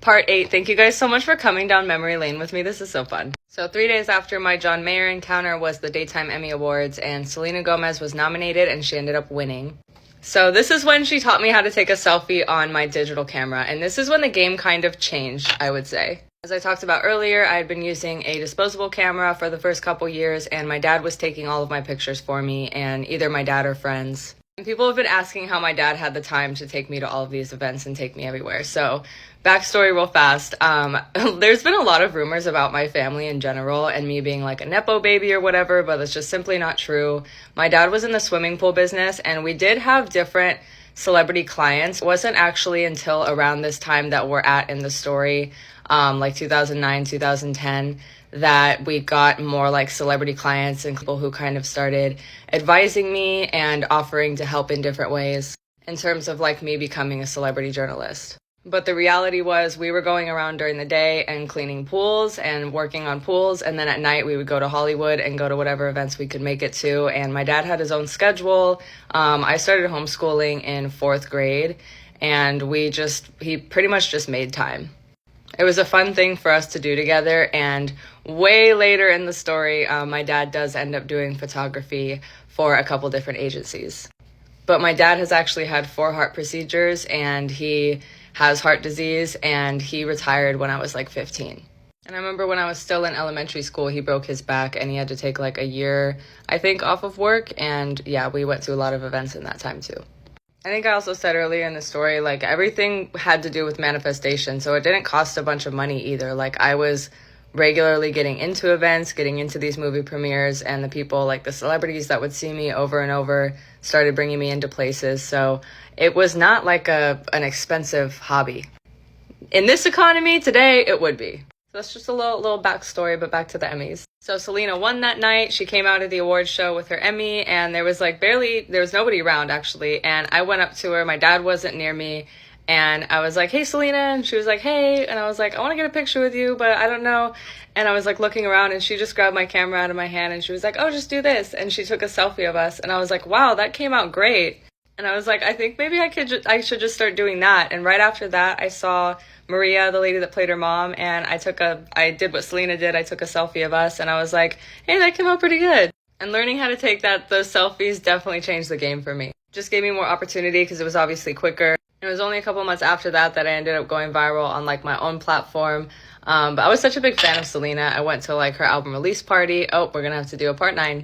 Part 8. Thank you guys so much for coming down memory lane with me. This is so fun. So 3 days after my John Mayer encounter was the Daytime Emmy Awards, and Selena Gomez was nominated and she ended up winning. So this is when she taught me how to take a selfie on my digital camera, and this is when the game kind of changed, I would say. As I talked about earlier, I had been using a disposable camera for the first couple years, and my dad was taking all of my pictures for me, and either my dad or friends. And people have been asking how my dad had the time to take me to all of these events and take me everywhere. So, backstory real fast. There's been a lot of rumors about my family in general and me being like a Nepo baby or whatever, but it's just simply not true. My dad was in the swimming pool business, and we did have different celebrity clients. It wasn't actually until around this time that we're at in the story, like 2009, 2010, that we got more like celebrity clients and people who kind of started advising me and offering to help in different ways in terms of like me becoming a celebrity journalist. But the reality was we were going around during the day and cleaning pools and working on pools, and then at night we would go to Hollywood and go to whatever events we could make it to. And my dad had his own schedule. I started homeschooling in 4th grade, and he pretty much just made time. It was a fun thing for us to do together, and way later in the story, my dad does end up doing photography for a couple different agencies. But my dad has actually had 4 heart procedures, and he has heart disease, and he retired when I was like 15. And I remember when I was still in elementary school, he broke his back, and he had to take like a year, I think, off of work, and yeah, we went to a lot of events in that time too. I think I also said earlier in the story, like, everything had to do with manifestation, so it didn't cost a bunch of money either. Like, I was regularly getting into events, getting into these movie premieres, and the people, like the celebrities that would see me over and over, started bringing me into places, so it was not like an expensive hobby. In this economy today, it would be. So that's just a little backstory, but back to the Emmys. So Selena won that night. She came out of the awards show with her Emmy, and there was nobody around actually. And I went up to her. My dad wasn't near me, and I was like, "Hey, Selena," and she was like, "Hey," and I was like, "I want to get a picture with you, but I don't know." And I was like looking around, and she just grabbed my camera out of my hand, and she was like, "Oh, just do this," and she took a selfie of us, and I was like, "Wow, that came out great." And I was like, I think maybe I should just start doing that. And right after that, I saw Maria, the lady that played her mom, and I did what Selena did. I took a selfie of us, and I was like, hey, that came out pretty good. And learning how to take those selfies definitely changed the game for me. Just gave me more opportunity because it was obviously quicker. It was only a couple months after that I ended up going viral on like my own platform. But I was such a big fan of Selena. I went to like her album release party. Oh, we're gonna have to do a part 9.